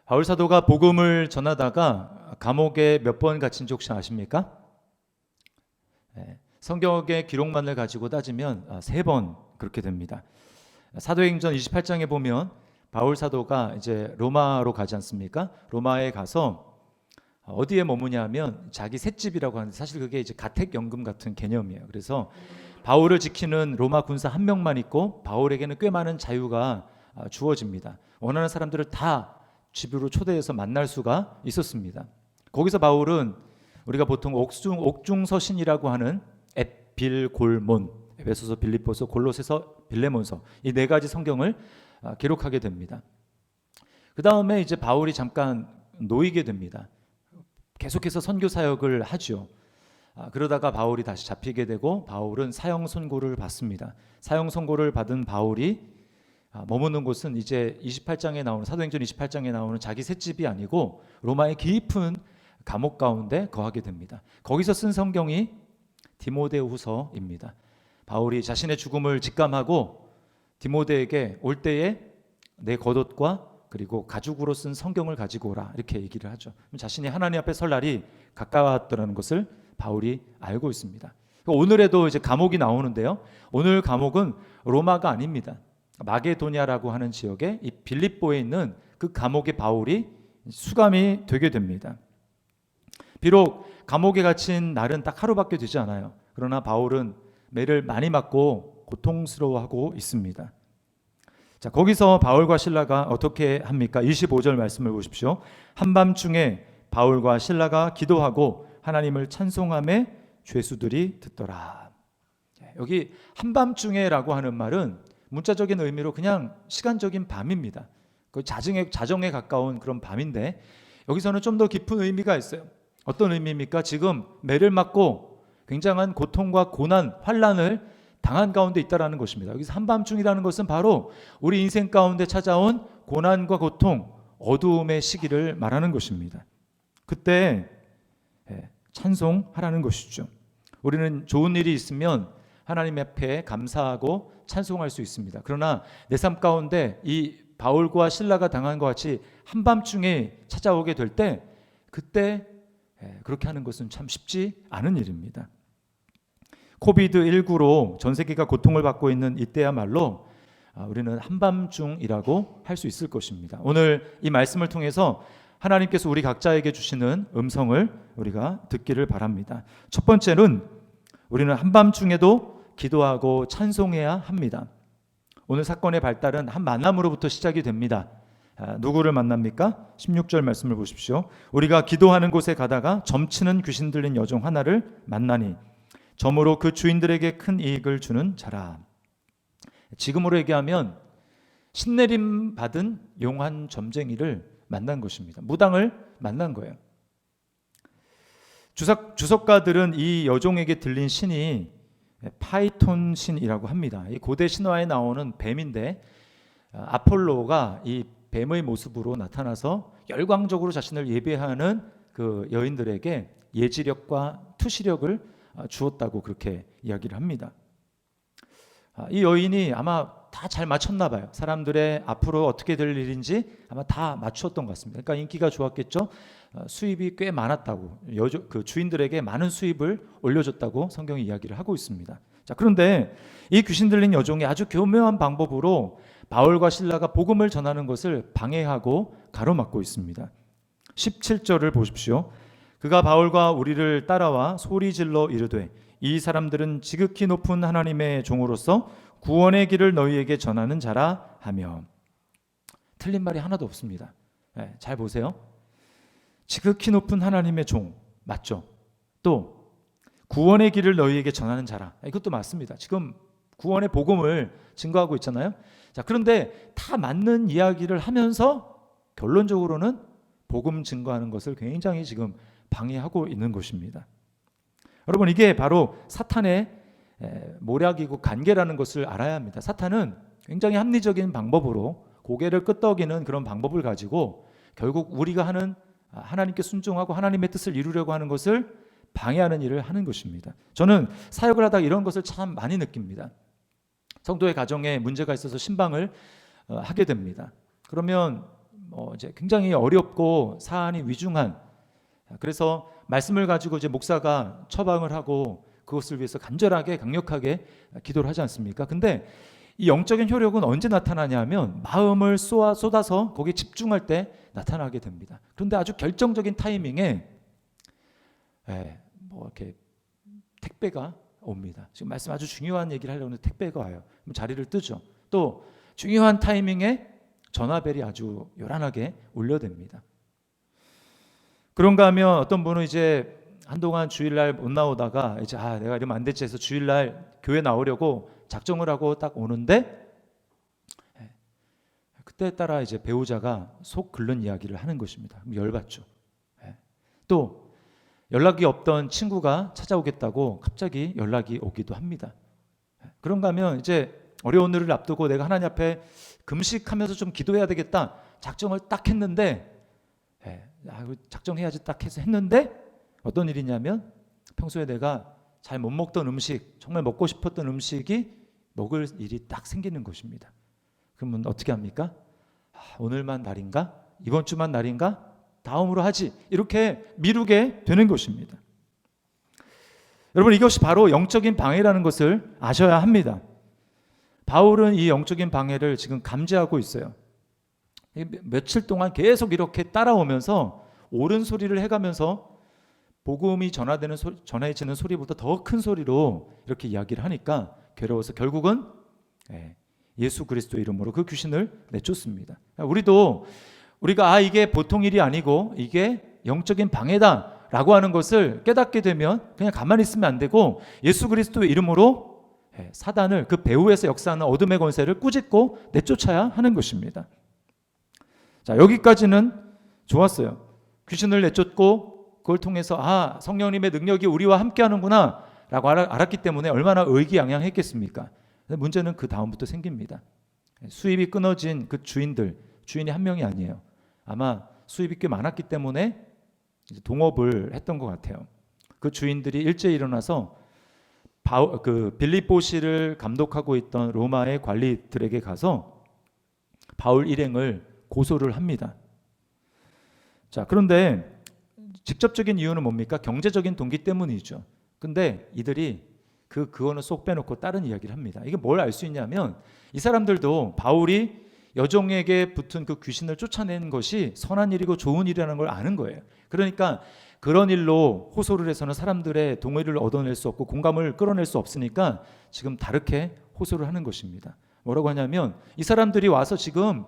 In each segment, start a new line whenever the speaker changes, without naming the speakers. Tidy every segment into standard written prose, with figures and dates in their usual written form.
바울 사도가 복음을 전하다가 감옥에 몇 번 갇힌지 혹시 아십니까? 성경의 기록만을 가지고 따지면 3번 그렇게 됩니다. 사도행전 28장에 보면 바울 사도가 이제 로마로 가지 않습니까? 로마에 가서 어디에 머무냐면 자기 셋집이라고 하는데 사실 그게 이제 가택연금 같은 개념이에요. 그래서 바울을 지키는 로마 군사 한 명만 있고 바울에게는 꽤 많은 자유가 주어집니다. 원하는 사람들을 다 집으로 초대해서 만날 수가 있었습니다. 거기서 바울은 우리가 보통 옥중서신이라고 하는 엡빌골몬, 에베소서, 빌립보서, 골로새서, 빌레몬서 이 4가지 성경을 기록하게 됩니다. 그 다음에 이제 바울이 잠깐 놓이게 됩니다. 계속해서 선교 사역을 하죠. 그러다가 바울이 다시 잡히게 되고 바울은 사형 선고를 받습니다. 사형 선고를 받은 바울이 머무는 곳은 이제 28장에 나오는 사도행전 28장에 나오는 자기 셋집이 아니고 로마의 깊은 감옥 가운데 거하게 됩니다. 거기서 쓴 성경이 디모데후서입니다. 바울이 자신의 죽음을 직감하고 디모데에게 올 때에 내 겉옷과 그리고 가죽으로 쓴 성경을 가지고 오라 이렇게 얘기를 하죠. 자신이 하나님 앞에 설 날이 가까웠다는 것을 바울이 알고 있습니다. 오늘에도 이제 감옥이 나오는데요. 오늘 감옥은 로마가 아닙니다. 마게도냐라고 하는 지역에 이 빌립보에 있는 그 감옥에 바울이 수감이 되게 됩니다. 비록 감옥에 갇힌 날은 딱 하루밖에 되지 않아요. 그러나 바울은 매를 많이 맞고 고통스러워하고 있습니다. 자, 거기서 바울과 실라가 어떻게 합니까? 25절 말씀을 보십시오. 한밤중에 바울과 실라가 기도하고 하나님을 찬송하며 죄수들이 듣더라. 여기 한밤중에라고 하는 말은 문자적인 의미로 그냥 시간적인 밤입니다. 그 자정에 가까운 그런 밤인데 여기서는 좀 더 깊은 의미가 있어요. 어떤 의미입니까? 지금 매를 맞고 굉장한 고통과 고난, 환난을 당한 가운데 있다라는 것입니다. 여기서 한밤중이라는 것은 바로 우리 인생 가운데 찾아온 고난과 고통, 어두움의 시기를 말하는 것입니다. 그때 찬송하라는 것이죠. 우리는 좋은 일이 있으면 하나님 앞에 감사하고 찬송할 수 있습니다. 그러나 내 삶 가운데 이 바울과 실라가 당한 것 같이 한밤중에 찾아오게 될 때 그때 그렇게 하는 것은 참 쉽지 않은 일입니다. 코비드19로 전 세계가 고통을 받고 있는 이때야말로 우리는 한밤중이라고 할 수 있을 것입니다. 오늘 이 말씀을 통해서 하나님께서 우리 각자에게 주시는 음성을 우리가 듣기를 바랍니다. 첫 번째는 우리는 한밤중에도 기도하고 찬송해야 합니다. 오늘 사건의 발달은 한 만남으로부터 시작이 됩니다. 누구를 만납니까? 16절 말씀을 보십시오. 우리가 기도하는 곳에 가다가 점치는 귀신 들린 여종 하나를 만나니 점으로 그 주인들에게 큰 이익을 주는 자라. 지금으로 얘기하면 신내림 받은 용한 점쟁이를 만난 것입니다. 무당을 만난 거예요. 주석가들은 이 여종에게 들린 신이 파이톤 신이라고 합니다. 이 고대 신화에 나오는 뱀인데 아폴로가 이 뱀의 모습으로 나타나서 열광적으로 자신을 예배하는 그 여인들에게 예지력과 투시력을 주었다고 그렇게 이야기를 합니다. 이 여인이 아마 다 잘 맞췄나 봐요. 사람들의 앞으로 어떻게 될 일인지 아마 다 맞추었던 것 같습니다. 그러니까 인기가 좋았겠죠. 수입이 꽤 많았다고, 그 주인들에게 많은 수입을 올려줬다고 성경이 이야기를 하고 있습니다. 자, 그런데 이 귀신 들린 여종이 아주 교묘한 방법으로 바울과 실라가 복음을 전하는 것을 방해하고 가로막고 있습니다. 17절을 보십시오. 그가 바울과 우리를 따라와 소리질러 이르되 이 사람들은 지극히 높은 하나님의 종으로서 구원의 길을 너희에게 전하는 자라 하며. 틀린 말이 하나도 없습니다. 잘 보세요. 지극히 높은 하나님의 종 맞죠? 또 구원의 길을 너희에게 전하는 자라, 이것도 맞습니다. 지금 구원의 복음을 증거하고 있잖아요. 자, 그런데 다 맞는 이야기를 하면서 결론적으로는 복음 증거하는 것을 굉장히 지금 방해하고 있는 것입니다. 여러분, 이게 바로 사탄의 모략이고 관계라는 것을 알아야 합니다. 사탄은 굉장히 합리적인 방법으로 고개를 끄덕이는 그런 방법을 가지고 결국 우리가 하는 하나님께 순종하고 하나님의 뜻을 이루려고 하는 것을 방해하는 일을 하는 것입니다. 저는 사역을 하다가 이런 것을 참 많이 느낍니다. 성도의 가정에 문제가 있어서 신방을 하게 됩니다. 그러면 이제 굉장히 어렵고 사안이 위중한, 그래서 말씀을 가지고 이제 목사가 처방을 하고 그것을 위해서 간절하게 강력하게 기도를 하지 않습니까? 근데 이 영적인 효력은 언제 나타나냐면 마음을 쏟아서 거기에 집중할 때 나타나게 됩니다. 그런데 아주 결정적인 타이밍에 이렇게 택배가 옵니다. 지금 말씀 아주 중요한 얘기를 하려고 하는데 택배가 와요. 그럼 자리를 뜨죠. 또 중요한 타이밍에 전화벨이 아주 요란하게 울려댑니다. 그런가 하면 어떤 분은 이제 한동안 주일날 못 나오다가 이제 내가 이러면 안 되지 해서 주일날 교회 나오려고 작정을 하고 딱 오는데 그때 따라 이제 배우자가 속 끓는 이야기를 하는 것입니다. 열받죠. 또 연락이 없던 친구가 찾아오겠다고 갑자기 연락이 오기도 합니다. 그런가 하면 이제 어려운 일을 앞두고 내가 하나님 앞에 금식하면서 좀 기도해야 되겠다 작정을 딱 했는데 작정해야지 딱 해서 했는데 어떤 일이냐면 평소에 내가 잘 못 먹던 음식, 정말 먹고 싶었던 음식이 먹을 일이 딱 생기는 것입니다. 그러면 어떻게 합니까? 오늘만 날인가? 이번 주만 날인가? 다음으로 하지. 이렇게 미루게 되는 것입니다. 여러분, 이것이 바로 영적인 방해라는 것을 아셔야 합니다. 바울은 이 영적인 방해를 지금 감지하고 있어요. 며칠 동안 계속 이렇게 따라오면서 옳은 소리를 해가면서 복음이 전해지는 소리보다 더 큰 소리로 이렇게 이야기를 하니까 괴로워서 결국은 예수 그리스도의 이름으로 그 귀신을 내쫓습니다. 우리가 이게 보통 일이 아니고 이게 영적인 방해다라고 하는 것을 깨닫게 되면 그냥 가만히 있으면 안 되고 예수 그리스도의 이름으로 사단을, 그 배후에서 역사하는 어둠의 권세를 꾸짖고 내쫓아야 하는 것입니다. 자, 여기까지는 좋았어요. 귀신을 내쫓고 그걸 통해서 성령님의 능력이 우리와 함께하는구나 라고 알았기 때문에 얼마나 의기양양했겠습니까? 문제는 그 다음부터 생깁니다. 수입이 끊어진 그 주인이 한 명이 아니에요. 아마 수입이 꽤 많았기 때문에 동업을 했던 것 같아요. 그 주인들이 일제히 일어나서 빌립보시를 감독하고 있던 로마의 관리들에게 가서 바울 일행을 고소를 합니다. 자, 그런데 직접적인 이유는 뭡니까? 경제적인 동기 때문이죠. 근데 이들이 그거는 쏙 빼놓고 다른 이야기를 합니다. 이게 뭘 알 수 있냐면 이 사람들도 바울이 여종에게 붙은 그 귀신을 쫓아낸 것이 선한 일이고 좋은 일이라는 걸 아는 거예요. 그러니까 그런 일로 호소를 해서는 사람들의 동의를 얻어낼 수 없고 공감을 끌어낼 수 없으니까 지금 다르게 호소를 하는 것입니다. 뭐라고 하냐면 이 사람들이 와서 지금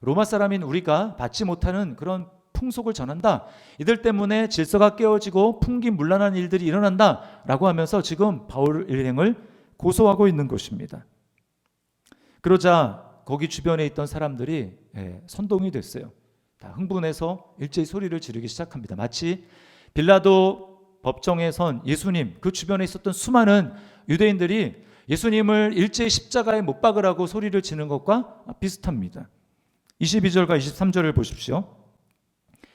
로마 사람인 우리가 받지 못하는 그런 풍속을 전한다. 이들 때문에 질서가 깨어지고 풍기문란한 일들이 일어난다라고 하면서 지금 바울 일행을 고소하고 있는 것입니다. 그러자 거기 주변에 있던 사람들이 선동이 됐어요. 다 흥분해서 일제히 소리를 지르기 시작합니다. 마치 빌라도 법정에 선 예수님, 그 주변에 있었던 수많은 유대인들이 예수님을 일제히 십자가에 못 박으라고 소리를 지르는 것과 비슷합니다. 22절과 23절을 보십시오.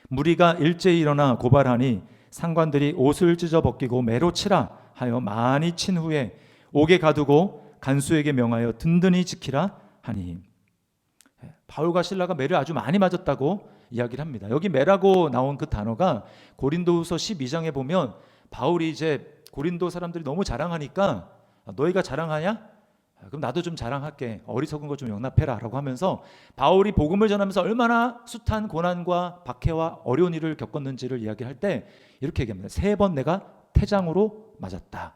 무리가 일제히 일어나 고발하니 상관들이 옷을 찢어 벗기고 매로 치라 하여 많이 친 후에 옥에 가두고 간수에게 명하여 든든히 지키라 하니. 바울과 실라가 매를 아주 많이 맞았다고 이야기를 합니다. 여기 매라고 나온 그 단어가 고린도후서 12장에 보면 바울이 이제 고린도 사람들이 너무 자랑하니까 너희가 자랑하냐? 그럼 나도 좀 자랑할게. 어리석은 거 좀 용납해라 라고 하면서 바울이 복음을 전하면서 얼마나 숱한 고난과 박해와 어려운 일을 겪었는지를 이야기할 때 이렇게 얘기합니다. 3번 내가 태장으로 맞았다.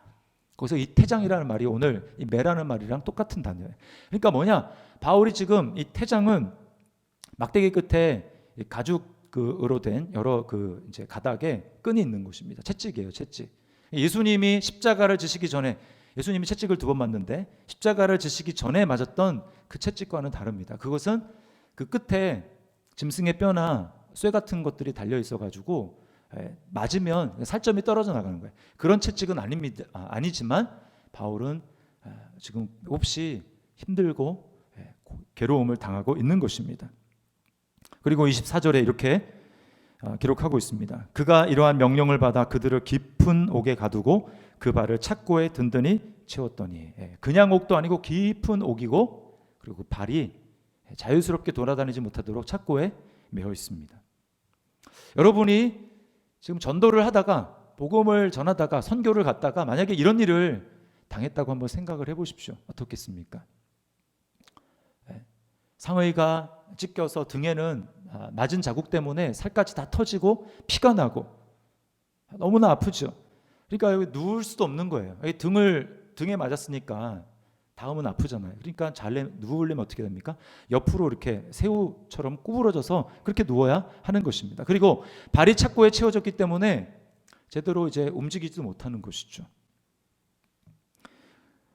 거기서 이 태장이라는 말이 오늘 이 매라는 말이랑 똑같은 단어예요. 그러니까 뭐냐? 바울이 지금 이 태장은 막대기 끝에 가죽으로 된 여러 이제 가닥에 끈이 있는 것입니다. 채찍이에요, 채찍. 예수님이 십자가를 지시기 전에 예수님이 채찍을 2번 맞는데 십자가를 지시기 전에 맞았던 그 채찍과는 다릅니다. 그것은 그 끝에 짐승의 뼈나 쇠 같은 것들이 달려 있어가지고 맞으면 살점이 떨어져 나가는 거예요. 그런 채찍은 아니지만 바울은 지금 몹시 힘들고 괴로움을 당하고 있는 것입니다. 그리고 24절에 이렇게 기록하고 있습니다. 그가 이러한 명령을 받아 그들을 깊은 옥에 가두고 그 발을 착고에 든든히 채웠더니, 그냥 옥도 아니고 깊은 옥이고, 그리고 그 발이 자유스럽게 돌아다니지 못하도록 착고에 매여 있습니다. 여러분이 지금 전도를 하다가 복음을 전하다가 선교를 갔다가 만약에 이런 일을 당했다고 한번 생각을 해보십시오. 어떻겠습니까? 상의가 찢겨서 등에는 맞은 자국 때문에 살까지 다 터지고 피가 나고 너무나 아프죠. 그러니까 여기 누울 수도 없는 거예요. 등에 맞았으니까 다음은 아프잖아요. 그러니까 누우려면 어떻게 됩니까? 옆으로 이렇게 새우처럼 구부러져서 그렇게 누워야 하는 것입니다. 그리고 발이 착고에 채워졌기 때문에 제대로 이제 움직이지도 못하는 것이죠.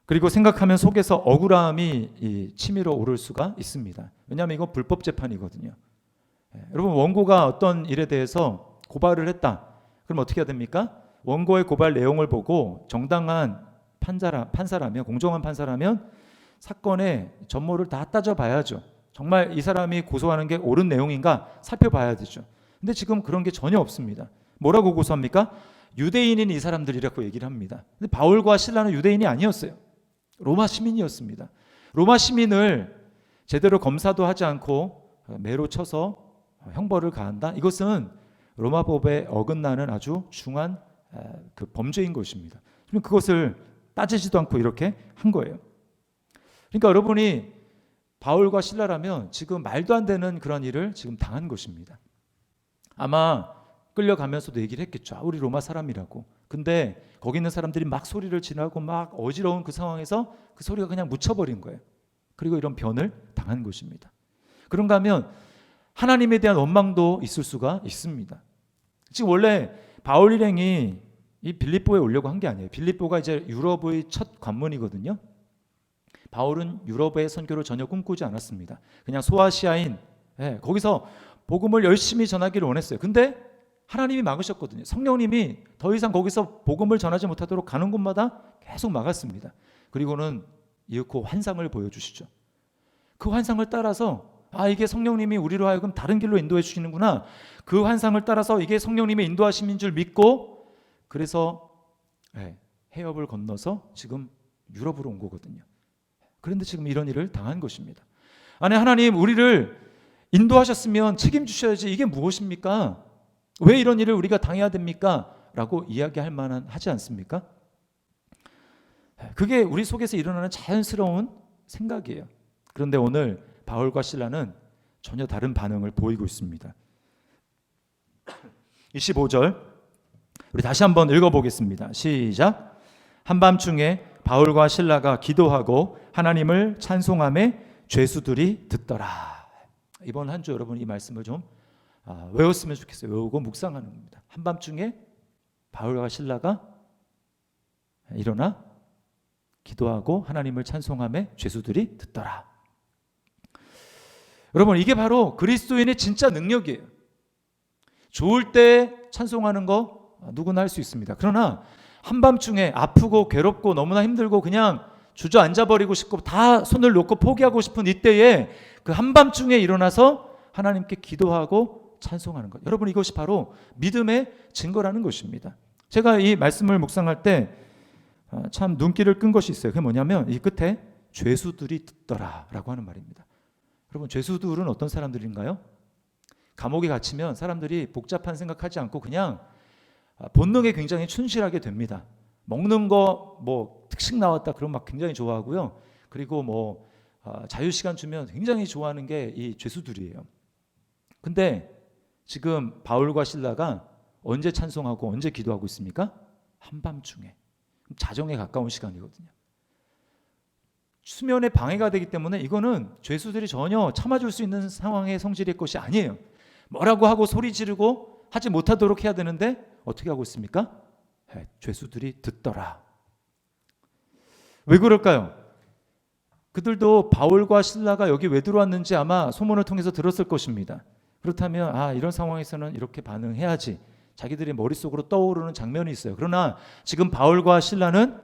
그리고 생각하면 속에서 억울함이 치밀어 오를 수가 있습니다. 왜냐하면 이건 불법 재판이거든요. 여러분, 원고가 어떤 일에 대해서 고발을 했다. 그럼 어떻게 해야 됩니까? 원고의 고발 내용을 보고 정당한 판사라면, 공정한 판사라면 사건의 전모를 다 따져봐야죠. 정말 이 사람이 고소하는 게 옳은 내용인가 살펴봐야 되죠. 근데 지금 그런 게 전혀 없습니다. 뭐라고 고소합니까? 유대인인 이 사람들이라고 얘기를 합니다. 근데 바울과 실라는 유대인이 아니었어요. 로마 시민이었습니다. 로마 시민을 제대로 검사도 하지 않고 매로 쳐서 형벌을 가한다? 이것은 로마 법에 어긋나는 아주 중한 그 범죄인 것입니다. 그것을 따지지도 않고 이렇게 한 거예요. 그러니까 여러분이 바울과 실라라면 지금 말도 안 되는 그런 일을 지금 당한 것입니다. 아마 끌려가면서도 얘기를 했겠죠. 우리 로마 사람이라고. 근데 거기 있는 사람들이 막 소리를 지르고 막 어지러운 그 상황에서 그 소리가 그냥 묻혀버린 거예요. 그리고 이런 변을 당한 것입니다. 그런가 하면 하나님에 대한 원망도 있을 수가 있습니다. 지금 원래 바울 일행이 이 빌립보에 오려고 한 게 아니에요. 빌립보가 이제 유럽의 첫 관문이거든요. 바울은 유럽의 선교를 전혀 꿈꾸지 않았습니다. 그냥 소아시아인 거기서 복음을 열심히 전하기를 원했어요. 근데 하나님이 막으셨거든요. 성령님이 더 이상 거기서 복음을 전하지 못하도록 가는 곳마다 계속 막았습니다. 그리고는 이윽고 환상을 보여주시죠. 그 환상을 따라서 이게 성령님이 우리로 하여금 다른 길로 인도해 주시는구나. 그 환상을 따라서 이게 성령님의 인도하심인 줄 믿고 그래서 해협을 건너서 지금 유럽으로 온 거거든요. 그런데 지금 이런 일을 당한 것입니다. 아니, 하나님 우리를 인도하셨으면 책임주셔야지. 이게 무엇입니까? 왜 이런 일을 우리가 당해야 됩니까? 라고 이야기할 만한 하지 않습니까? 그게 우리 속에서 일어나는 자연스러운 생각이에요. 그런데 오늘 바울과 실라는 전혀 다른 반응을 보이고 있습니다. 25절 우리 다시 한번 읽어보겠습니다. 시작. 한밤중에 바울과 실라가 기도하고 하나님을 찬송하며 죄수들이 듣더라. 이번 한 주 여러분 이 말씀을 좀 외웠으면 좋겠어요. 외우고 묵상하는 겁니다. 한밤중에 바울과 실라가 일어나 기도하고 하나님을 찬송하며 죄수들이 듣더라. 여러분, 이게 바로 그리스도인의 진짜 능력이에요. 좋을 때 찬송하는 거 누구나 할 수 있습니다. 그러나 한밤중에 아프고 괴롭고 너무나 힘들고 그냥 주저앉아버리고 싶고 다 손을 놓고 포기하고 싶은 이때에 그 한밤중에 일어나서 하나님께 기도하고 찬송하는 것. 여러분, 이것이 바로 믿음의 증거라는 것입니다. 제가 이 말씀을 묵상할 때 참 눈길을 끈 것이 있어요. 그게 뭐냐면 이 끝에 죄수들이 듣더라라고 하는 말입니다. 여러분, 죄수들은 어떤 사람들인가요? 감옥에 갇히면 사람들이 복잡한 생각하지 않고 그냥 본능에 굉장히 충실하게 됩니다. 먹는 거 뭐 특식 나왔다 그러면 막 굉장히 좋아하고요. 그리고 뭐 자유 시간 주면 굉장히 좋아하는 게 이 죄수들이에요. 근데 지금 바울과 실라가 언제 찬송하고 언제 기도하고 있습니까? 한밤중에. 자정에 가까운 시간이거든요. 수면에 방해가 되기 때문에 이거는 죄수들이 전혀 참아줄 수 있는 상황의 성질의 것이 아니에요. 뭐라고 하고 소리 지르고 하지 못하도록 해야 되는데 어떻게 하고 있습니까? 죄수들이 듣더라. 왜 그럴까요? 그들도 바울과 실라가 여기 왜 들어왔는지 아마 소문을 통해서 들었을 것입니다. 그렇다면 이런 상황에서는 이렇게 반응해야지. 자기들의 머릿속으로 떠오르는 장면이 있어요. 그러나 지금 바울과 실라는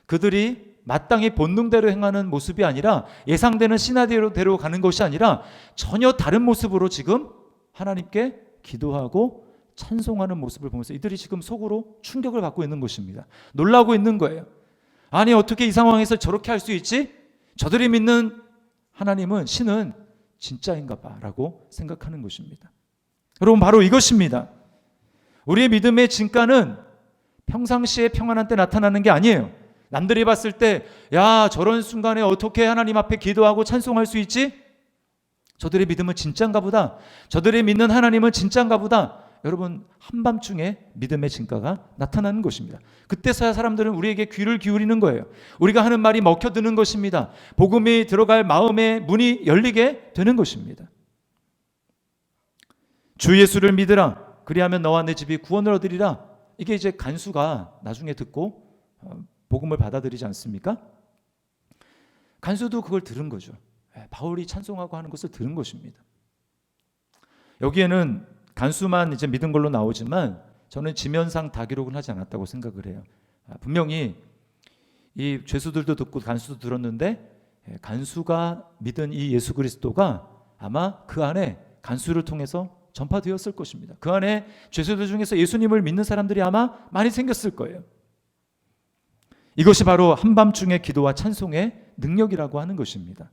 그들이 마땅히 본능대로 행하는 모습이 아니라 예상되는 시나리오대로 가는 것이 아니라 전혀 다른 모습으로 지금 하나님께 기도하고 찬송하는 모습을 보면서 이들이 지금 속으로 충격을 받고 있는 것입니다. 놀라고 있는 거예요. 아니, 어떻게 이 상황에서 저렇게 할 수 있지? 저들이 믿는 하나님은, 신은 진짜인가 봐라고 생각하는 것입니다. 여러분, 바로 이것입니다. 우리의 믿음의 진가는 평상시에 평안한 때 나타나는 게 아니에요. 남들이 봤을 때 야, 저런 순간에 어떻게 하나님 앞에 기도하고 찬송할 수 있지? 저들의 믿음은 진짜인가 보다. 저들이 믿는 하나님은 진짜인가 보다. 여러분, 한밤중에 믿음의 진가가 나타나는 것입니다. 그때서야 사람들은 우리에게 귀를 기울이는 거예요. 우리가 하는 말이 먹혀드는 것입니다. 복음이 들어갈 마음의 문이 열리게 되는 것입니다. 주 예수를 믿으라. 그리하면 너와 내 집이 구원을 얻으리라. 이게 이제 간수가 나중에 듣고 복음을 받아들이지 않습니까? 간수도 그걸 들은 거죠. 바울이 찬송하고 하는 것을 들은 것입니다. 여기에는 간수만 이제 믿은 걸로 나오지만 저는 지면상 다 기록은 하지 않았다고 생각을 해요. 분명히 이 죄수들도 듣고 간수도 들었는데 간수가 믿은 이 예수 그리스도가 아마 그 안에 간수를 통해서 전파되었을 것입니다. 그 안에 죄수들 중에서 예수님을 믿는 사람들이 아마 많이 생겼을 거예요. 이것이 바로 한밤중의 기도와 찬송의 능력이라고 하는 것입니다.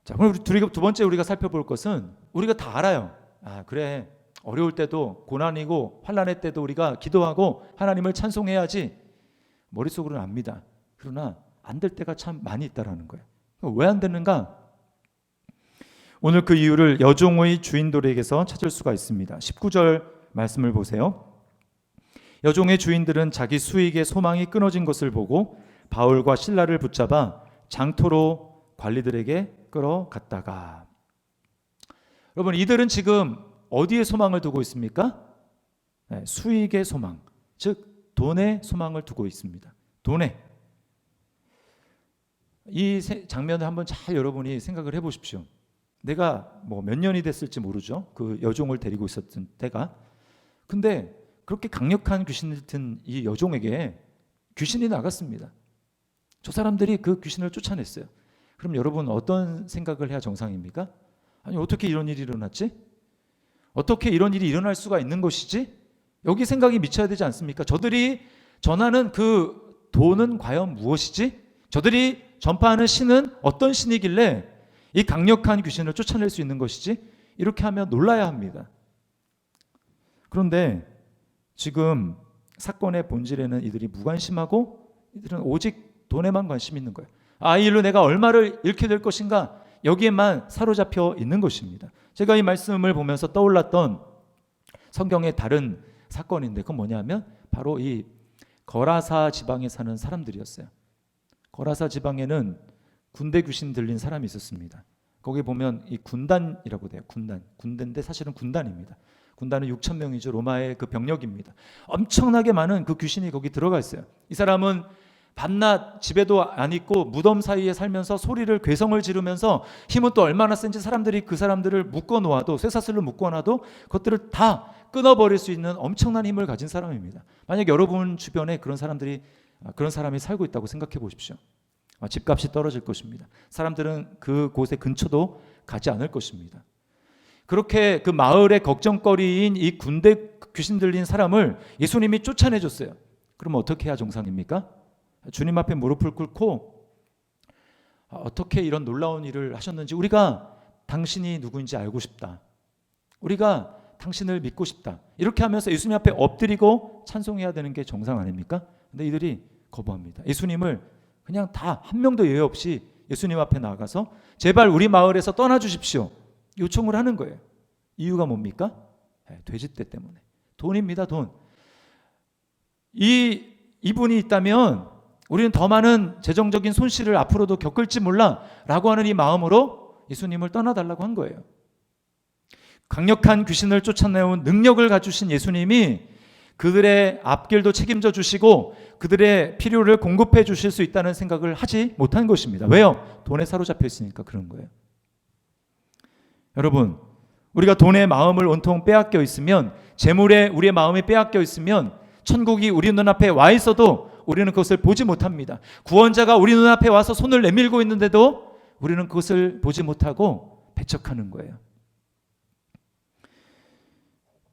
자, 그럼 두 번째 우리가 살펴볼 것은 우리가 다 알아요. 아, 그래. 어려울 때도 고난이고 환난의 때도 우리가 기도하고 하나님을 찬송해야지. 머릿속으로는 압니다. 그러나 안 될 때가 참 많이 있다라는 거예요. 왜 안 되는가? 오늘 그 이유를 여종의 주인들에게서 찾을 수가 있습니다. 19절 말씀을 보세요. 여종의 주인들은 자기 수익의 소망이 끊어진 것을 보고 바울과 실라를 붙잡아 장토로 관리들에게 끌어갔다가. 여러분, 이들은 지금 어디에 소망을 두고 있습니까? 네, 수익의 소망, 즉 돈의 소망을 두고 있습니다. 돈에. 이 장면을 한번 잘 여러분이 생각을 해보십시오. 내가 뭐 몇 년이 됐을지 모르죠. 그 여종을 데리고 있었던 때가. 근데 그렇게 강력한 귀신을 든 이 여종에게 귀신이 나갔습니다. 저 사람들이 그 귀신을 쫓아냈어요. 그럼 여러분 어떤 생각을 해야 정상입니까? 아니, 어떻게 이런 일이 일어났지? 어떻게 이런 일이 일어날 수가 있는 것이지? 여기 생각이 미쳐야 되지 않습니까? 저들이 전하는 그 돈은 과연 무엇이지? 저들이 전파하는 신은 어떤 신이길래 이 강력한 귀신을 쫓아낼 수 있는 것이지? 이렇게 하면 놀라야 합니다. 그런데 지금 사건의 본질에는 이들이 무관심하고 이들은 오직 돈에만 관심이 있는 거예요. 아, 이 일로 내가 얼마를 잃게 될 것인가? 여기에만 사로잡혀 있는 것입니다. 제가 이 말씀을 보면서 떠올랐던 성경의 다른 사건인데 그건 뭐냐면 바로 이 거라사 지방에 사는 사람들이었어요. 거라사 지방에는 군대 귀신 들린 사람이 있었습니다. 거기 보면 이 군단이라고 돼요. 군대인데 사실은 군단입니다. 군단은 6천 명이죠. 로마의 그 병력입니다. 엄청나게 많은 그 귀신이 거기 들어가 있어요. 이 사람은 밤낮 집에도 안 있고 무덤 사이에 살면서 소리를 괴성을 지르면서 힘은 또 얼마나 센지 사람들이 그 사람들을 묶어놓아도 쇠사슬로 묶어놔도 그것들을 다 끊어버릴 수 있는 엄청난 힘을 가진 사람입니다. 만약 여러분 주변에 그런 사람이 살고 있다고 생각해 보십시오. 집값이 떨어질 것입니다. 사람들은 그곳의 근처도 가지 않을 것입니다. 그렇게 그 마을의 걱정거리인 이 군대 귀신 들린 사람을 예수님이 쫓아내줬어요. 그럼 어떻게 해야 정상입니까? 주님 앞에 무릎을 꿇고 어떻게 이런 놀라운 일을 하셨는지 우리가 당신이 누구인지 알고 싶다. 우리가 당신을 믿고 싶다. 이렇게 하면서 예수님 앞에 엎드리고 찬송해야 되는 게 정상 아닙니까? 근데 이들이 거부합니다. 예수님을 그냥 다 한 명도 예외 없이 예수님 앞에 나가서 제발 우리 마을에서 떠나주십시오. 요청을 하는 거예요. 이유가 뭡니까? 돼지떼 때문에. 돈입니다. 돈. 이분이 있다면 우리는 더 많은 재정적인 손실을 앞으로도 겪을지 몰라 라고 하는 이 마음으로 예수님을 떠나달라고 한 거예요. 강력한 귀신을 쫓아내온 능력을 가주신 예수님이 그들의 앞길도 책임져 주시고 그들의 필요를 공급해 주실 수 있다는 생각을 하지 못한 것입니다. 왜요? 돈에 사로잡혀 있으니까 그런 거예요. 여러분, 우리가 돈에 마음을 온통 빼앗겨 있으면, 재물에 우리의 마음이 빼앗겨 있으면 천국이 우리 눈앞에 와 있어도 우리는 그것을 보지 못합니다. 구원자가 우리 눈앞에 와서 손을 내밀고 있는데도 우리는 그것을 보지 못하고 배척하는 거예요.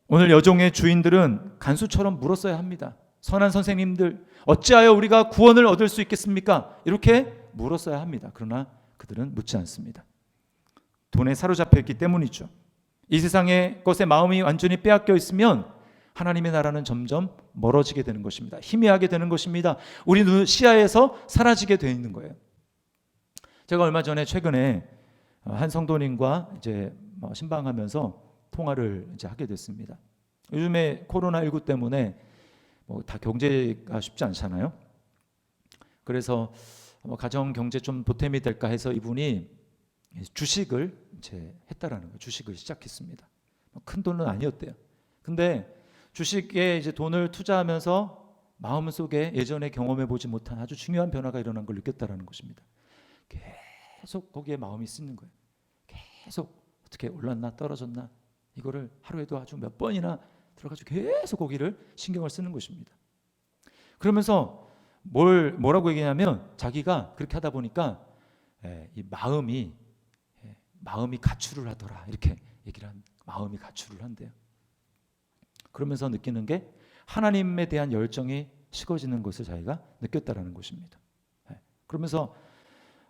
오늘 여종의 주인들은 간수처럼 물었어야 합니다. 선한 선생님들, 어찌하여 우리가 구원을 얻을 수 있겠습니까? 이렇게 물었어야 합니다. 그러나 그들은 묻지 않습니다. 돈에 사로잡혀 있기 때문이죠. 이 세상의 것에 마음이 완전히 빼앗겨 있으면 하나님의 나라는 점점 멀어지게 되는 것입니다. 희미하게 되는 것입니다. 우리 눈 시야에서 사라지게 되어 있는 거예요. 제가 얼마 전에 최근에 한 성도님과 이제 신방하면서 통화를 이제 하게 됐습니다. 요즘에 코로나19 때문에 다 경제가 쉽지 않잖아요. 그래서 가정 경제 좀 보탬이 될까 해서 이분이 주식을 이제 했다라는 거예요. 주식을 시작했습니다. 큰 돈은 아니었대요. 근데 주식에 이제 돈을 투자하면서 마음속에 예전에 경험해 보지 못한 아주 중요한 변화가 일어난 걸 느꼈다라는 것입니다. 계속 거기에 마음이 쓰는 거예요. 계속 어떻게 올랐나 떨어졌나 이거를 하루에도 아주 몇 번이나 들어가지고 계속 거기를 신경을 쓰는 것입니다. 그러면서 뭐라고 얘기냐면 자기가 그렇게 하다 보니까 이 마음이 가출을 하더라 이렇게 얘기를 한 마음이 가출을 한대요. 그러면서 느끼는 게 하나님에 대한 열정이 식어지는 것을 자기가 느꼈다라는 것입니다. 그러면서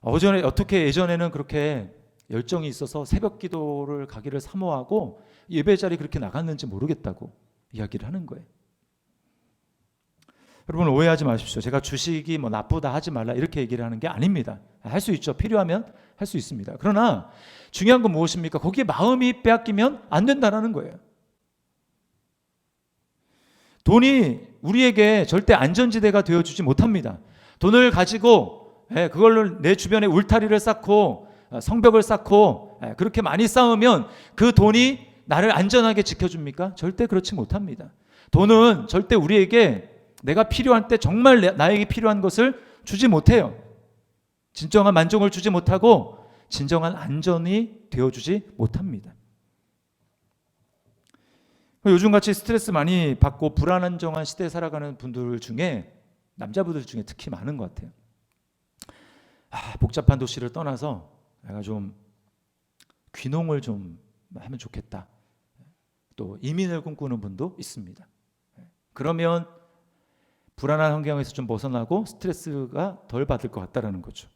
어떻게 예전에는 그렇게 열정이 있어서 새벽 기도를 가기를 사모하고 예배 자리 그렇게 나갔는지 모르겠다고 이야기를 하는 거예요. 여러분 오해하지 마십시오. 제가 주식이 나쁘다 하지 말라 이렇게 얘기를 하는 게 아닙니다. 할 수 있죠. 필요하면 할 수 있습니다. 그러나 중요한 건 무엇입니까? 거기에 마음이 빼앗기면 안 된다는 거예요. 돈이 우리에게 절대 안전지대가 되어주지 못합니다. 돈을 가지고 그걸로 내 주변에 울타리를 쌓고 성벽을 쌓고 그렇게 많이 쌓으면 그 돈이 나를 안전하게 지켜줍니까? 절대 그렇지 못합니다. 돈은 절대 우리에게 내가 필요한 때 정말 나에게 필요한 것을 주지 못해요. 진정한 만족을 주지 못하고 진정한 안전이 되어주지 못합니다. 요즘같이 스트레스 많이 받고 불안정한 시대에 살아가는 분들 중에 남자분들 중에 특히 많은 것 같아요. 복잡한 도시를 떠나서 내가 좀 귀농을 좀 하면 좋겠다. 또 이민을 꿈꾸는 분도 있습니다. 그러면 불안한 환경에서 좀 벗어나고 스트레스가 덜 받을 것 같다라는 거죠.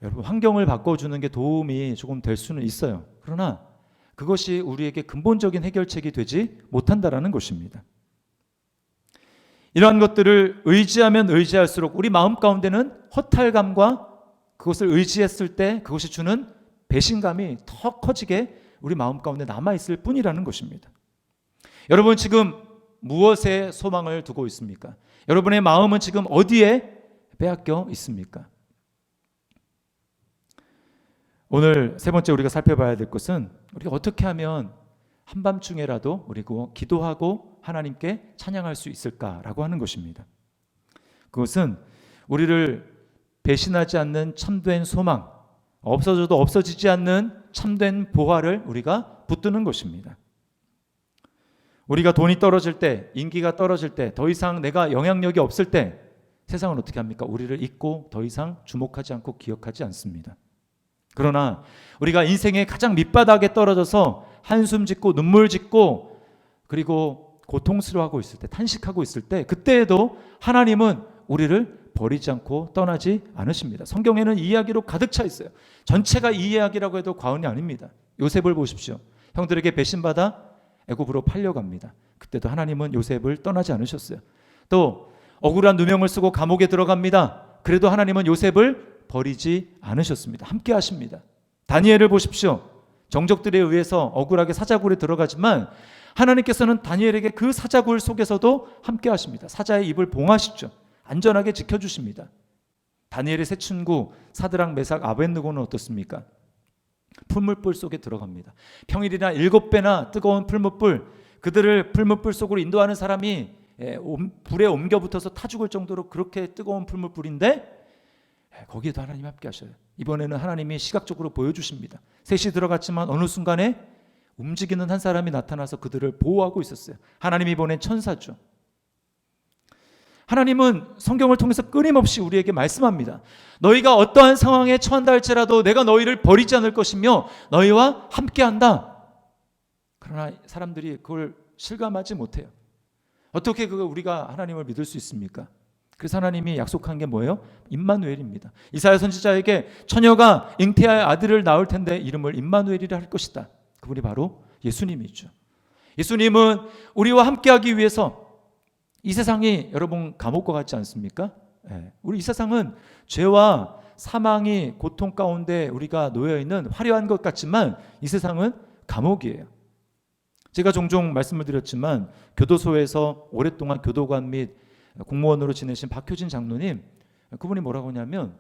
여러분 환경을 바꿔주는 게 도움이 조금 될 수는 있어요. 그러나 그것이 우리에게 근본적인 해결책이 되지 못한다라는 것입니다. 이러한 것들을 의지하면 의지할수록 우리 마음 가운데는 허탈감과 그것을 의지했을 때 그것이 주는 배신감이 더 커지게 우리 마음 가운데 남아있을 뿐이라는 것입니다. 여러분 지금 무엇에 소망을 두고 있습니까? 여러분의 마음은 지금 어디에 빼앗겨 있습니까? 오늘 세 번째 우리가 살펴봐야 될 것은 우리가 어떻게 하면 한밤중에라도 우리가 기도하고 하나님께 찬양할 수 있을까라고 하는 것입니다. 그것은 우리를 배신하지 않는 참된 소망, 없어져도 없어지지 않는 참된 보화를 우리가 붙드는 것입니다. 우리가 돈이 떨어질 때, 인기가 떨어질 때, 더 이상 내가 영향력이 없을 때 세상은 어떻게 합니까? 우리를 잊고 더 이상 주목하지 않고 기억하지 않습니다. 그러나 우리가 인생의 가장 밑바닥에 떨어져서 한숨 짓고 눈물 짓고 그리고 고통스러워하고 있을 때, 탄식하고 있을 때 그때에도 하나님은 우리를 버리지 않고 떠나지 않으십니다. 성경에는 이 이야기로 가득 차 있어요. 전체가 이 이야기라고 해도 과언이 아닙니다. 요셉을 보십시오. 형들에게 배신받아 애굽으로 팔려갑니다. 그때도 하나님은 요셉을 떠나지 않으셨어요. 또 억울한 누명을 쓰고 감옥에 들어갑니다. 그래도 하나님은 요셉을 버리지 않으셨습니다. 함께 하십니다. 다니엘을 보십시오. 정적들에 의해서 억울하게 사자굴에 들어가지만 하나님께서는 다니엘에게 그 사자굴 속에서도 함께 하십니다. 사자의 입을 봉하시죠. 안전하게 지켜주십니다. 다니엘의 세 친구 사드락, 메삭, 아벳느고는 어떻습니까? 풀무불 속에 들어갑니다. 평일이나 7배나 뜨거운 풀무불, 그들을 풀무불 속으로 인도하는 사람이 불에 옮겨 붙어서 타 죽을 정도로 그렇게 뜨거운 풀무불인데 거기에도 하나님 함께 하셔요. 이번에는 하나님이 시각적으로 보여주십니다. 셋이 들어갔지만 어느 순간에 움직이는 한 사람이 나타나서 그들을 보호하고 있었어요. 하나님이 보낸 천사죠. 하나님은 성경을 통해서 끊임없이 우리에게 말씀합니다. 너희가 어떠한 상황에 처한다 할지라도 내가 너희를 버리지 않을 것이며 너희와 함께한다. 그러나 사람들이 그걸 실감하지 못해요. 어떻게 우리가 하나님을 믿을 수 있습니까? 그래서 하나님이 약속한 게 뭐예요? 임마누엘입니다. 이사야 선지자에게 처녀가 잉태하여 아들을 낳을 텐데 이름을 임마누엘이라 할 것이다. 그분이 바로 예수님이죠. 예수님은 우리와 함께하기 위해서 이 세상이 여러분 감옥과 같지 않습니까? 우리 이 세상은 죄와 사망이 고통 가운데 우리가 놓여있는 화려한 것 같지만 이 세상은 감옥이에요. 제가 종종 말씀을 드렸지만 교도소에서 오랫동안 교도관 및 공무원으로 지내신 박효진 장로님, 그분이 뭐라고 하냐면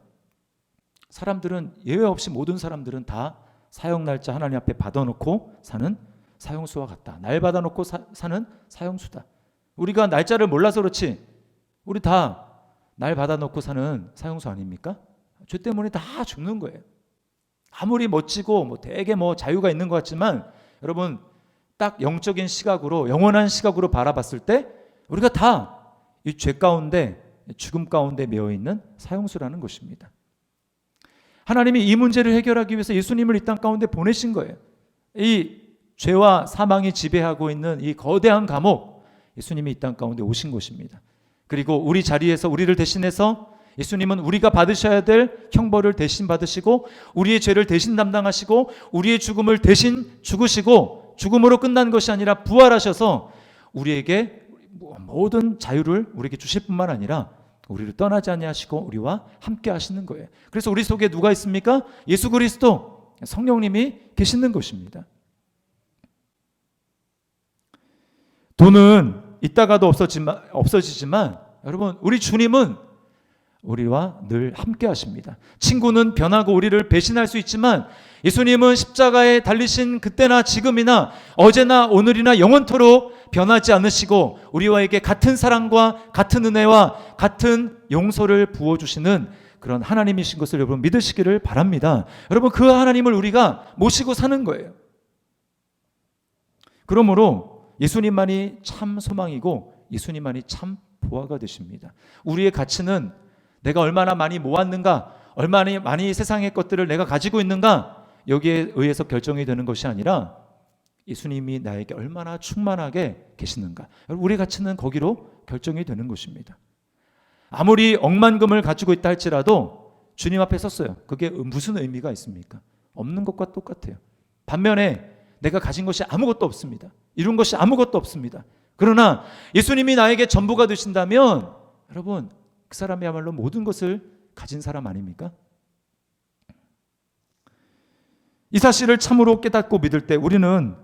사람들은 예외 없이 모든 사람들은 다 사형날짜 하나님 앞에 받아놓고 사는 사형수와 같다. 날 받아놓고 사는 사형수다. 우리가 날짜를 몰라서 그렇지 우리 다 날 받아놓고 사는 사형수 아닙니까? 죄 때문에 다 죽는 거예요. 아무리 멋지고 되게 자유가 있는 것 같지만 여러분 딱 영적인 시각으로 영원한 시각으로 바라봤을 때 우리가 다 이 죄 가운데 죽음 가운데 매여 있는 사형수라는 것입니다. 하나님이 이 문제를 해결하기 위해서 예수님을 이 땅 가운데 보내신 거예요. 이 죄와 사망이 지배하고 있는 이 거대한 감옥, 예수님이 이 땅 가운데 오신 것입니다. 그리고 우리 자리에서 우리를 대신해서 예수님은 우리가 받으셔야 될 형벌을 대신 받으시고 우리의 죄를 대신 담당하시고 우리의 죽음을 대신 죽으시고 죽음으로 끝난 것이 아니라 부활하셔서 우리에게 모든 자유를 우리에게 주실 뿐만 아니라 우리를 떠나지 아니하시고 우리와 함께 하시는 거예요. 그래서 우리 속에 누가 있습니까? 예수 그리스도 성령님이 계시는 것입니다. 돈은 있다가도 없어지지만 여러분 우리 주님은 우리와 늘 함께 하십니다. 친구는 변하고 우리를 배신할 수 있지만 예수님은 십자가에 달리신 그때나 지금이나 어제나 오늘이나 영원토록 변하지 않으시고 우리와에게 같은 사랑과 같은 은혜와 같은 용서를 부어주시는 그런 하나님이신 것을 여러분 믿으시기를 바랍니다. 여러분 그 하나님을 우리가 모시고 사는 거예요. 그러므로 예수님만이 참 소망이고 예수님만이 참 보화가 되십니다. 우리의 가치는 내가 얼마나 많이 모았는가, 얼마나 많이 세상의 것들을 내가 가지고 있는가 여기에 의해서 결정이 되는 것이 아니라 예수님이 나에게 얼마나 충만하게 계시는가, 우리의 가치는 거기로 결정이 되는 것입니다. 아무리 억만금을 가지고 있다 할지라도 주님 앞에 섰어요. 그게 무슨 의미가 있습니까? 없는 것과 똑같아요. 반면에 내가 가진 것이 아무것도 없습니다. 이룬 것이 아무것도 없습니다. 그러나 예수님이 나에게 전부가 되신다면 여러분 그 사람이야말로 모든 것을 가진 사람 아닙니까? 이 사실을 참으로 깨닫고 믿을 때 우리는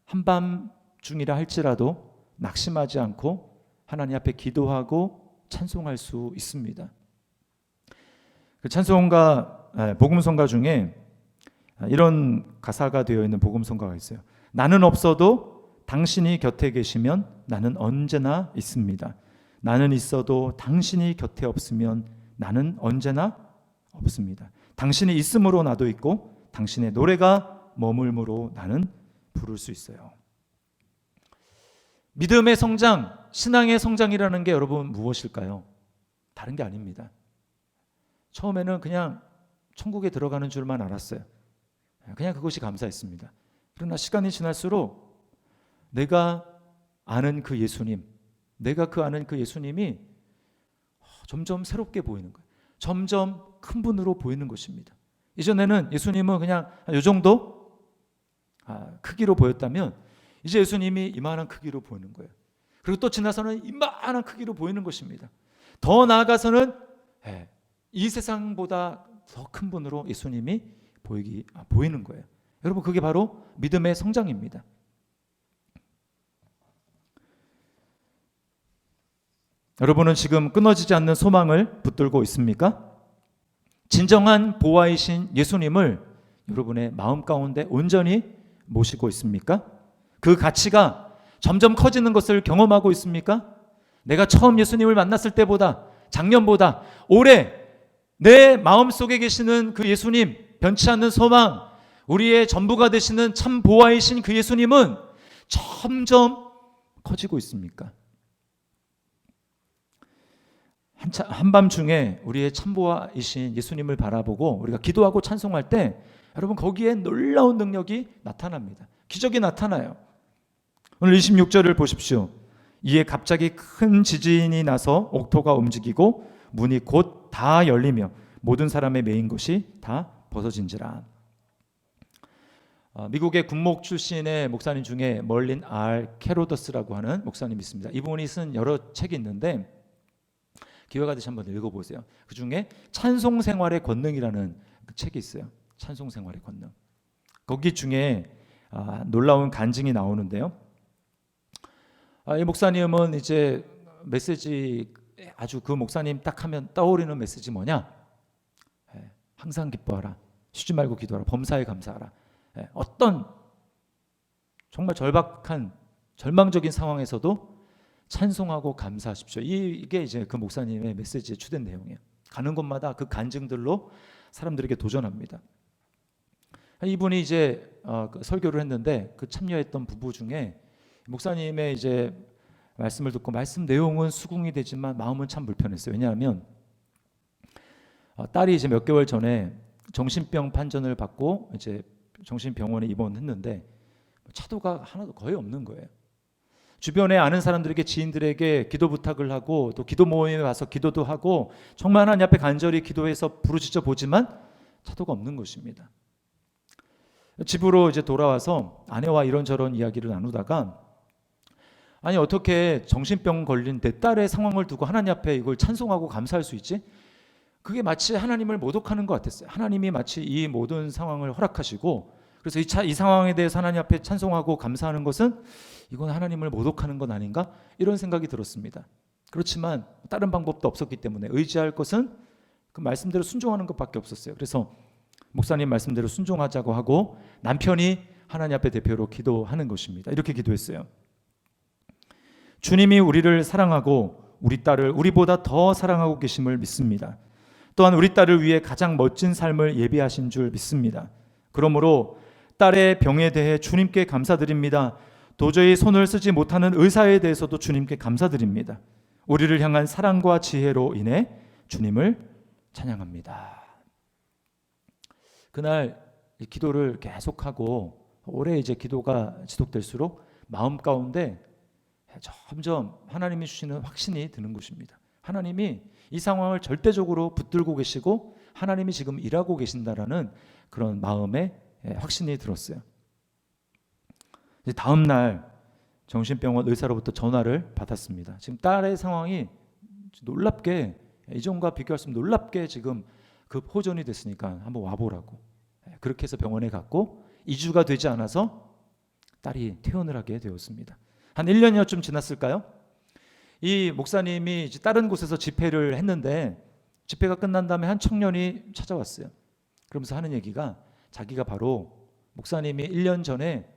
한밤중이라 할지라도 낙심하지 않고 하나님 앞에 기도하고 찬송할 수 있습니다. 그 찬송가, 복음성가 중에 이런 가사가 되어 있는 복음성가가 있어요. 나는 없어도 당신이 곁에 계시면 나는 언제나 있습니다. 나는 있어도 당신이 곁에 없으면 나는 언제나 없습니다. 당신이 있음으로 나도 있고 당신의 노래가 머물므로 나는 부를 수 있어요. 믿음의 성장, 신앙의 성장이라는 게 여러분 무엇일까요? 다른 게 아닙니다. 처음에는 그냥 천국에 들어가는 줄만 알았어요. 그냥 그것이 감사했습니다. 그러나 시간이 지날수록 내가 아는 그 예수님, 내가 아는 그 예수님이 점점 새롭게 보이는 거예요. 점점 큰 분으로 보이는 것입니다. 이전에는 예수님은 그냥 이 정도 크기로 보였다면 이제 예수님이 이만한 크기로 보이는 거예요. 그리고 또 지나서는 이만한 크기로 보이는 것입니다. 더 나아가서는 이 세상보다 더 큰 분으로 예수님이 보이는 거예요. 여러분 그게 바로 믿음의 성장입니다. 여러분은 지금 끊어지지 않는 소망을 붙들고 있습니까? 진정한 보화이신 예수님을 여러분의 마음 가운데 온전히 모시고 있습니까? 그 가치가 점점 커지는 것을 경험하고 있습니까? 내가 처음 예수님을 만났을 때보다, 작년보다 올해 내 마음속에 계시는 그 예수님, 변치 않는 소망, 우리의 전부가 되시는 참 보화이신 그 예수님은 점점 커지고 있습니까? 한밤중에 우리의 참보화이신 예수님을 바라보고 우리가 기도하고 찬송할 때 여러분 거기에 놀라운 능력이 나타납니다. 기적이 나타나요. 오늘 26절을 보십시오. 이에 갑자기 큰 지진이 나서 옥토가 움직이고 문이 곧 다 열리며 모든 사람의 메인 것이 다 벗어진지라. 미국의 군목 출신의 목사님 중에 멀린 R. 캐로더스라고 하는 목사님이 있습니다. 이분이 쓴 여러 책이 있는데 기회가 되시 한번 읽어보세요. 그 중에 찬송생활의 권능이라는 그 책이 있어요. 찬송생활의 권능. 거기 중에 놀라운 간증이 나오는데요. 이 목사님은 이제 메시지 아주 그 목사님 딱 하면 떠오르는 메시지 뭐냐? 항상 기뻐하라. 쉬지 말고 기도하라. 범사에 감사하라. 어떤 정말 절박한 절망적인 상황에서도 찬송하고 감사하십시오. 이게 이제 그 목사님의 메시지의 주된 내용이에요. 가는 곳마다 그 간증들로 사람들에게 도전합니다. 이분이 이제 설교를 했는데 그 참여했던 부부 중에 목사님의 이제 말씀을 듣고 말씀 내용은 수긍이 되지만 마음은 참 불편했어요. 왜냐하면 딸이 이제 몇 개월 전에 정신병 판정을 받고 이제 정신병원에 입원했는데 차도가 하나도 거의 없는 거예요. 주변에 아는 사람들에게 지인들에게 기도 부탁을 하고 또 기도 모임에 와서 기도도 하고 정말 하나님 앞에 간절히 기도해서 부르짖어 보지만 차도가 없는 것입니다. 집으로 이제 돌아와서 아내와 이런저런 이야기를 나누다가 아니 어떻게 정신병 걸린 내 딸의 상황을 두고 하나님 앞에 이걸 찬송하고 감사할 수 있지? 그게 마치 하나님을 모독하는 것 같았어요. 하나님이 마치 이 모든 상황을 허락하시고 그래서 이 상황에 대해서 하나님 앞에 찬송하고 감사하는 것은 이건 하나님을 모독하는 건 아닌가? 이런 생각이 들었습니다. 그렇지만 다른 방법도 없었기 때문에 의지할 것은 그 말씀대로 순종하는 것밖에 없었어요. 그래서 목사님 말씀대로 순종하자고 하고 남편이 하나님 앞에 대표로 기도하는 것입니다. 이렇게 기도했어요. 주님이 우리를 사랑하고 우리 딸을 우리보다 더 사랑하고 계심을 믿습니다. 또한 우리 딸을 위해 가장 멋진 삶을 예비하신 줄 믿습니다. 그러므로 딸의 병에 대해 주님께 감사드립니다. 도저히 손을 쓰지 못하는 의사에 대해서도 주님께 감사드립니다. 우리를 향한 사랑과 지혜로 인해 주님을 찬양합니다. 그날 이 기도를 계속하고 오래 이제 기도가 지속될수록 마음 가운데 점점 하나님이 주시는 확신이 드는 것입니다. 하나님이 이 상황을 절대적으로 붙들고 계시고 하나님이 지금 일하고 계신다라는 그런 마음에 확신이 들었어요. 이제 다음 날 정신병원 의사로부터 전화를 받았습니다. 지금 딸의 상황이 놀랍게 이전과 비교할 수 없는 놀랍게 지금 급호전이 됐으니까 한번 와보라고. 그렇게 해서 병원에 갔고 2주가 되지 않아서 딸이 퇴원을 하게 되었습니다. 한 1년여쯤 지났을까요? 이 목사님이 이제 다른 곳에서 집회를 했는데 집회가 끝난 다음에 한 청년이 찾아왔어요. 그러면서 하는 얘기가 자기가 바로 목사님이 1년 전에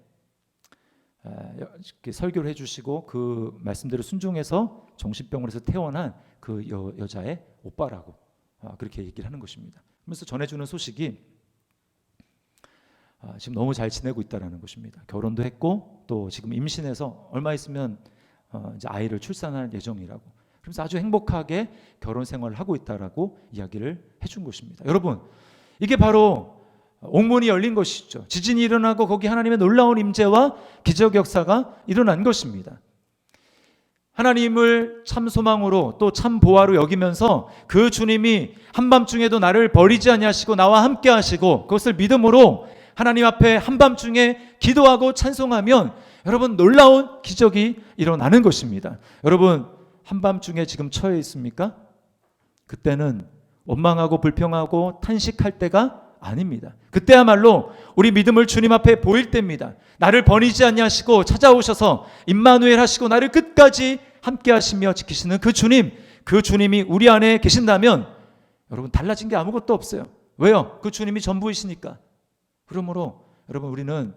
설교를 해주시고 그 말씀대로 순종해서 정신병원에서 퇴원한 그 여자의 오빠라고 그렇게 얘기를 하는 것입니다. 그러면서 전해주는 소식이 지금 너무 잘 지내고 있다라는 것입니다. 결혼도 했고 또 지금 임신해서 얼마 있으면 이제 아이를 출산할 예정이라고. 그러면서 아주 행복하게 결혼 생활을 하고 있다라고 이야기를 해준 것입니다. 여러분, 이게 바로 옥문이 열린 것이죠. 지진이 일어나고 거기 하나님의 놀라운 임재와 기적 역사가 일어난 것입니다. 하나님을 참 소망으로 또 참 보화로 여기면서 그 주님이 한밤중에도 나를 버리지 아니하시고 나와 함께 하시고 그것을 믿음으로 하나님 앞에 한밤중에 기도하고 찬송하면 여러분 놀라운 기적이 일어나는 것입니다. 여러분 한밤중에 지금 처해 있습니까? 그때는 원망하고 불평하고 탄식할 때가 아닙니다. 그때야말로 우리 믿음을 주님 앞에 보일 때입니다. 나를 버리지 아니하시고 찾아오셔서 임마누엘 하시고 나를 끝까지 함께 하시며 지키시는 그 주님, 그 주님이 우리 안에 계신다면 여러분 달라진 게 아무것도 없어요. 왜요? 그 주님이 전부이시니까. 그러므로 여러분 우리는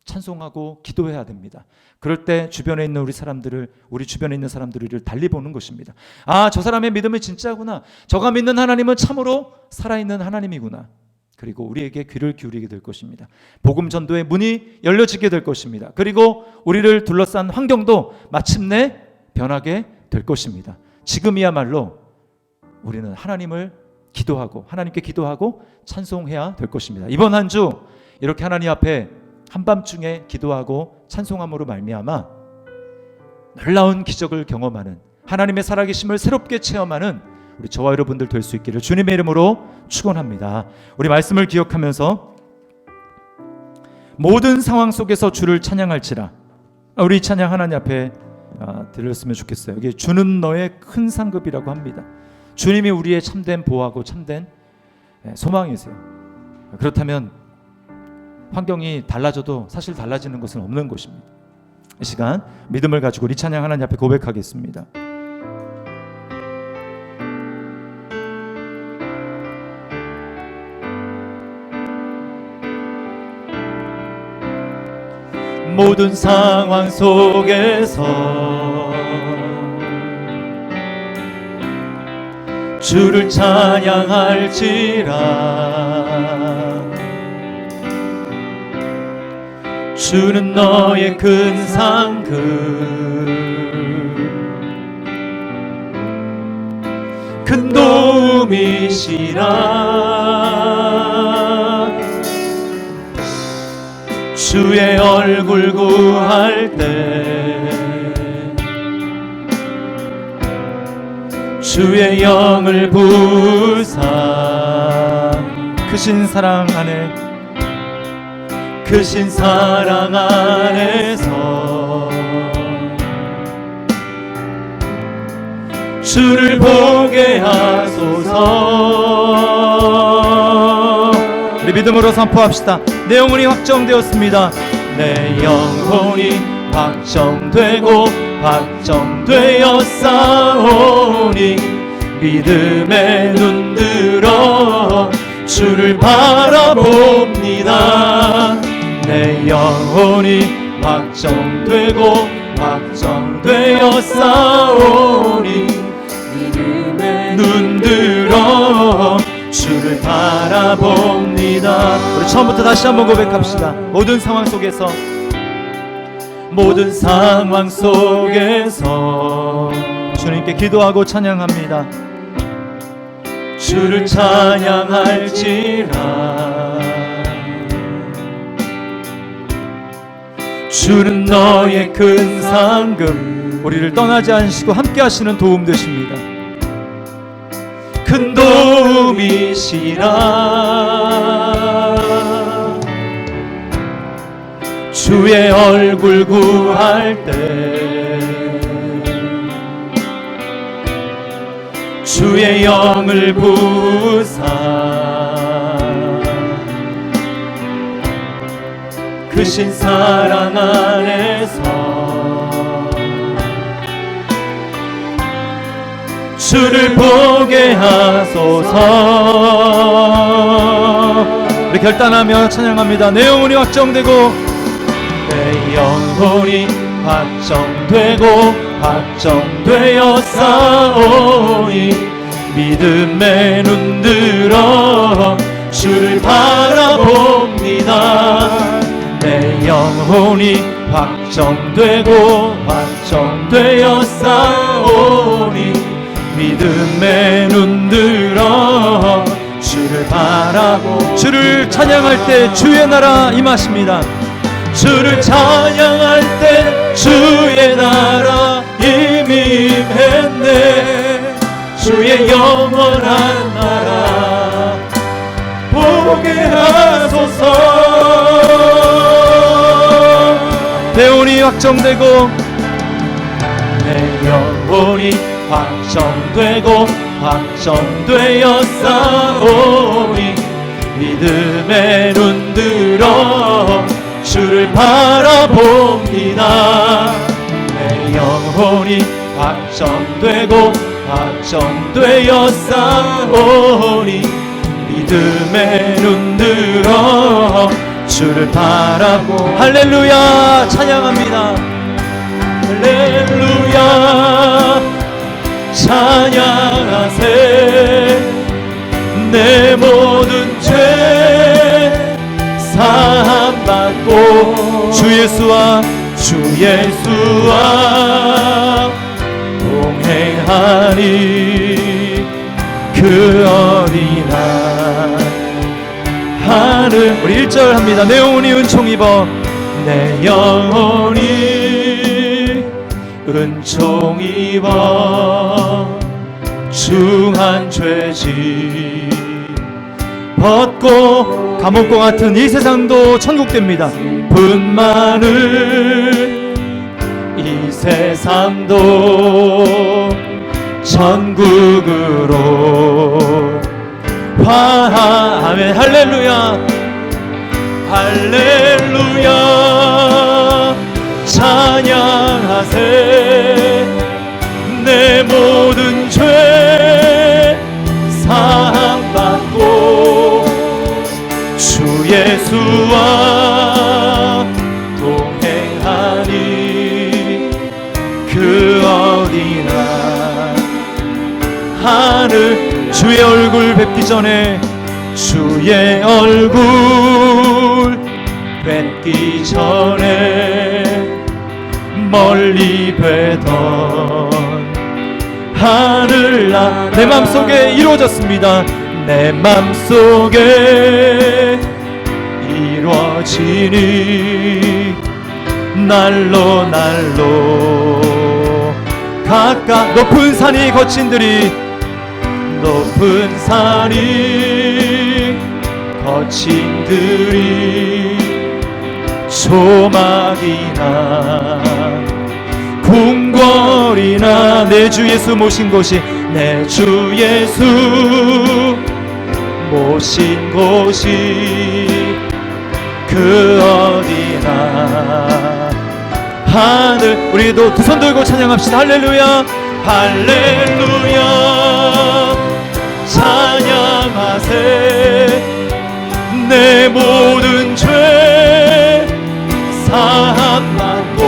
찬송하고 기도해야 됩니다. 그럴 때 주변에 있는 우리 주변에 있는 사람들을 달리 보는 것입니다. 아, 저 사람의 믿음이 진짜구나. 저가 믿는 하나님은 참으로 살아있는 하나님이구나. 그리고 우리에게 귀를 기울이게 될 것입니다. 복음 전도의 문이 열려지게 될 것입니다. 그리고 우리를 둘러싼 환경도 마침내 변하게 될 것입니다. 지금이야말로 우리는 하나님께 기도하고 찬송해야 될 것입니다. 이번 한 주 이렇게 하나님 앞에 한밤중에 기도하고 찬송함으로 말미암아 놀라운 기적을 경험하는, 하나님의 살아계심을 새롭게 체험하는 우리 저와 여러분들 될 수 있기를 주님의 이름으로 축원합니다. 우리 말씀을 기억하면서 모든 상황 속에서 주를 찬양할지라, 우리 찬양 하나님 앞에 들렸으면 좋겠어요. 여기 주는 너의 큰 상급이라고 합니다. 주님이 우리의 참된 보호하고 참된 소망이세요. 그렇다면 환경이 달라져도 사실 달라지는 것은 없는 것입니다. 이 시간 믿음을 가지고 우리 찬양 하나님 앞에 고백하겠습니다. 모든 상황 속에서 주를 찬양할지라, 주는 너의 큰 상급, 큰 도움이시라. 주의 얼굴 구할 때 주의 영을 부사, 크신 사랑 안에, 크신 사랑 안에서 주를 보게 하소서. 우리 믿음으로 선포합시다. 내 영혼이 확정되었습니다. 내 영혼이 확정되고 확정되었사오니 믿음에 눈들어 주를 바라봅니다. 내 영혼이 확정되고 확정되었사오니 믿음에 눈들어 주를 바라봅니다. 우리 처음부터 다시 한번 고백합시다. 모든 상황 속에서, 모든 상황 속에서 주님께 기도하고 찬양합니다. 주를 찬양할지라, 주는 너의 큰 상급, 우리를 떠나지 않으시고 함께 하시는 도움 되십니다. 큰 도움이시라. 주의 얼굴 구할 때 주의 영을 부사, 크신 사랑 안에서 주를 보게 하소서. 우리 결단하며 찬양합니다. 내 영혼이 확정되고, 내 영혼이 확정되고 확정되었사오니 믿음에 눈들어 주를 바라봅니다. 내 영혼이 확정되고 확정되었사오니 믿음에 눈들어 주를 바라보, 주를 찬양할 때 주의 나라 임하십니다. 주를 찬양할 때 주의 나라 임했네. 주의 영원한 나라 보게 하소서. 내 영혼이 확정되고, 내 영혼이 확정되고 확정되었사오니 믿음에 눈들어 주를 바라봅니다. 내 영혼이 확정되고 확정되었사오니 믿음에 눈들어 주를 바라보. 할렐루야 찬양합니다. 할렐루야 찬양하세. 내 모든 죄 사함받고 주 예수와 동행하니 그 어디나 하늘. 우리 1절 합니다. 내 영혼이 은총 입어, 내 영혼이 은총이와 중한 죄지 벗고 감옥과 같은 이 세상도 천국됩니다. 분만을 이 세상도 천국으로 아멘. 할렐루야 할렐루야 찬양하세. 내 모든 죄 사함받고 주 예수와 동행하니 그 어디나 하늘 주의 얼굴 뵙기 전에 주의 얼굴 뵙기 전에 멀리 뵈던 하늘나 내 맘속에 이루어졌습니다. 내 맘속에 이루어지니 날로 날로 가까 높은 산이 거친들이 높은 산이 거친들이 조막이나 궁궐이나 내 주 예수 모신 곳이 내 주 예수 모신 곳이 그 어디나 하늘. 우리도 두 손 들고 찬양합시다. 할렐루야 할렐루야 찬양하세. 내 모든 죄 사함받고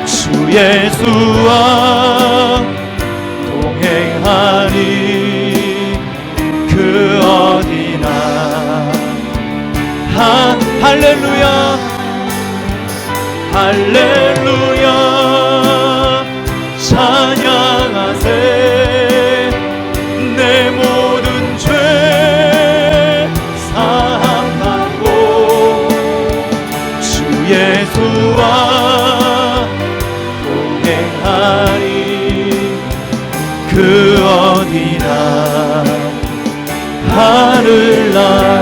주 예수와 동행하니 그 어디나 할렐루야 할렐루야 찬양하세. 내 모든 죄 사함받고 주 예수와 동행하니 그 어디나 하늘나라